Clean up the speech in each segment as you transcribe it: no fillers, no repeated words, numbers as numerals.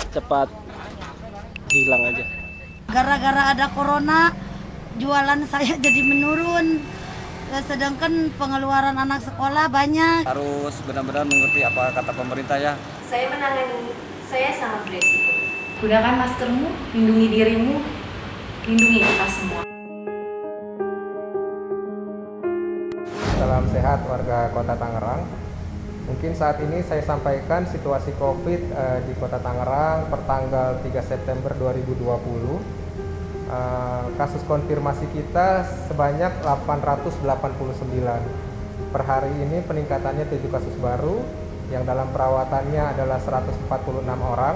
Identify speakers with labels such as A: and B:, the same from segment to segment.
A: cepat hilang aja.
B: Gara-gara ada corona, jualan saya jadi menurun. Sedangkan pengeluaran anak sekolah banyak.
C: Harus benar-benar mengerti apa kata pemerintah ya.
D: Saya menangani, saya sangat beresiko. Gunakan maskermu, lindungi dirimu, lindungi kita semua.
E: Salam sehat warga Kota Tangerang. Mungkin saat ini saya sampaikan situasi COVID di Kota Tangerang per tanggal 3 September 2020. Kasus konfirmasi kita sebanyak 889. Per hari ini peningkatannya 7 kasus baru, yang dalam perawatannya adalah 146 orang,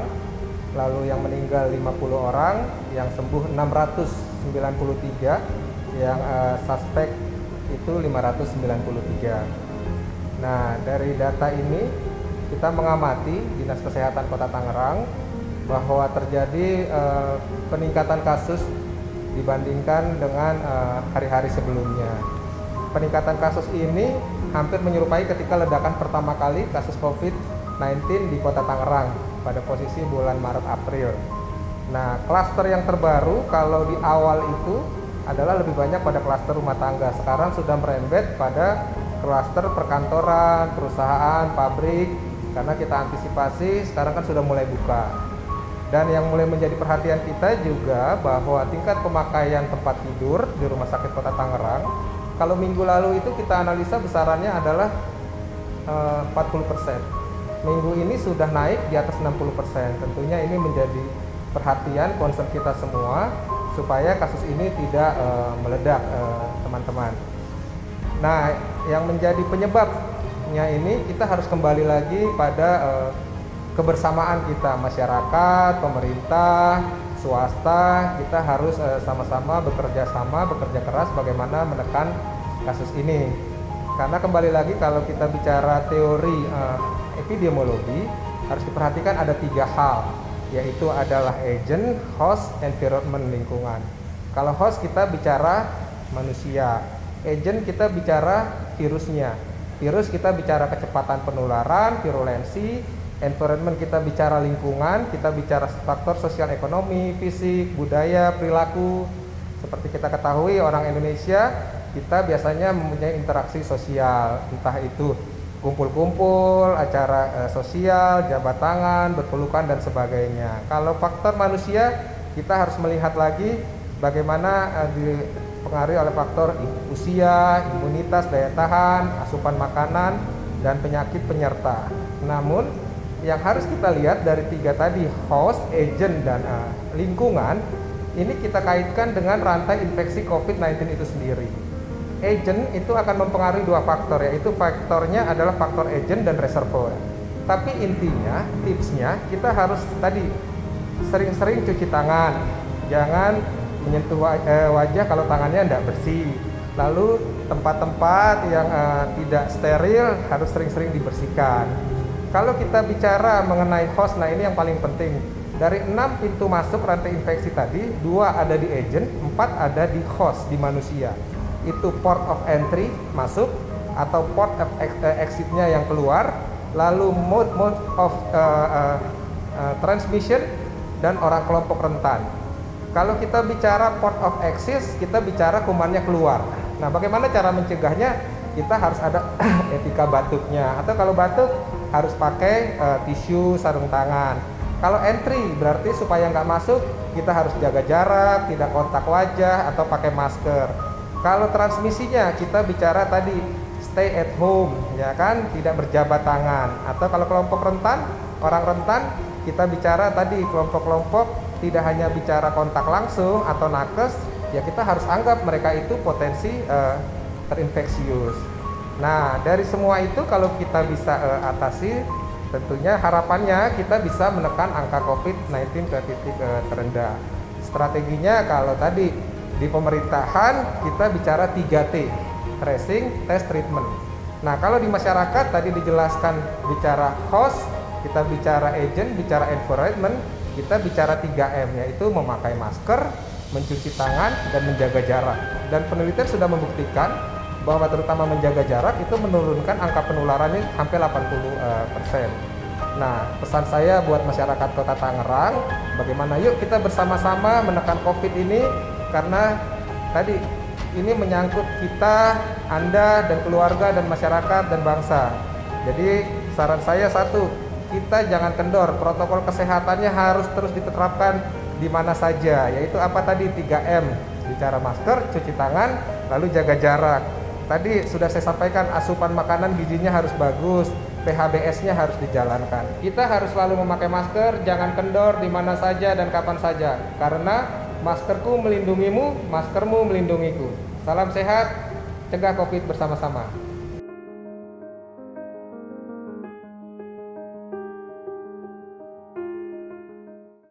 E: lalu yang meninggal 50 orang, yang sembuh 693, yang suspek itu 593. Nah, dari data ini kita mengamati Dinas Kesehatan Kota Tangerang bahwa terjadi peningkatan kasus dibandingkan dengan hari-hari sebelumnya. Peningkatan kasus ini hampir menyerupai ketika ledakan pertama kali kasus COVID-19 di Kota Tangerang pada posisi bulan Maret-April. Nah, klaster yang terbaru kalau di awal itu adalah lebih banyak pada klaster rumah tangga. Sekarang sudah merembet pada klaster perkantoran, perusahaan, pabrik, karena kita antisipasi sekarang kan sudah mulai buka. Dan yang mulai menjadi perhatian kita juga bahwa tingkat pemakaian tempat tidur di Rumah Sakit Kota Tangerang, kalau minggu lalu itu kita analisa besarannya adalah 40%. Minggu ini sudah naik di atas 60%. Tentunya ini menjadi perhatian concern kita semua supaya kasus ini tidak meledak, teman-teman. Nah, yang menjadi penyebabnya ini kita harus kembali lagi pada kebersamaan kita, masyarakat, pemerintah, swasta. Kita harus sama-sama bekerja keras bagaimana menekan kasus ini. Karena kembali lagi kalau kita bicara teori epidemiologi, harus diperhatikan ada 3 hal, yaitu adalah agent, host, environment, lingkungan. Kalau host kita bicara manusia, agent kita bicara virusnya, virus kita bicara kecepatan penularan, virulensi, environment kita bicara lingkungan, kita bicara faktor sosial ekonomi, fisik, budaya, perilaku. Seperti kita ketahui orang Indonesia, kita biasanya mempunyai interaksi sosial, entah itu kumpul-kumpul, acara sosial, jabat tangan, berpelukan dan sebagainya. Kalau faktor manusia, kita harus melihat lagi bagaimana dipengaruhi oleh faktor usia, imunitas, daya tahan, asupan makanan, dan penyakit penyerta. Namun yang harus kita lihat dari 3 tadi, host, agent, dan lingkungan, ini kita kaitkan dengan rantai infeksi COVID-19 itu sendiri. Agent itu akan mempengaruhi 2 faktor, yaitu faktornya adalah faktor agent dan reservoir. Tapi intinya, tipsnya kita harus tadi sering-sering cuci tangan, jangan menyentuh wajah kalau tangannya tidak bersih. Lalu tempat-tempat yang tidak steril harus sering-sering dibersihkan. Kalau kita bicara mengenai host, nah ini yang paling penting. Dari 6 pintu masuk rantai infeksi tadi, 2 ada di agent, 4 ada di host, di manusia. Itu port of entry masuk atau port of exitnya yang keluar, lalu mode of transmission dan orang kelompok rentan. Kalau kita bicara port of exit, kita bicara kumannya keluar. Nah, bagaimana cara mencegahnya? Kita harus ada etika batuknya, atau kalau batuk harus pakai tisu, sarung tangan. Kalau entry berarti supaya nggak masuk, kita harus jaga jarak, tidak kontak wajah atau pakai masker. Kalau transmisinya kita bicara tadi stay at home, ya kan, tidak berjabat tangan. Atau kalau kelompok rentan, orang rentan, kita bicara tadi kelompok-kelompok tidak hanya bicara kontak langsung atau nakes, ya kita harus anggap mereka itu potensi terinfeksius. Nah, dari semua itu kalau kita bisa atasi, tentunya harapannya kita bisa menekan angka COVID-19 ke titik terendah. Strateginya kalau tadi di pemerintahan kita bicara 3T, tracing, test, treatment. Nah, kalau di masyarakat tadi dijelaskan bicara host, kita bicara agent, bicara environment, kita bicara 3M, yaitu memakai masker, mencuci tangan, dan menjaga jarak. Dan penelitian sudah membuktikan bahwa terutama menjaga jarak itu menurunkan angka penularannya sampai 80%. Nah, pesan saya buat masyarakat Kota Tangerang, bagaimana yuk kita bersama-sama menekan COVID ini, karena tadi ini menyangkut kita, Anda, dan keluarga, dan masyarakat, dan bangsa. Jadi saran saya satu, kita jangan kendor, protokol kesehatannya harus terus diterapkan di mana saja, yaitu apa tadi 3M, bicara masker, cuci tangan, lalu jaga jarak. Tadi sudah saya sampaikan, asupan makanan gizinya harus bagus, PHBS-nya harus dijalankan. Kita harus selalu memakai masker, jangan kendor di mana saja dan kapan saja, karena maskerku melindungimu, maskermu melindungiku. Salam sehat, cegah COVID bersama-sama.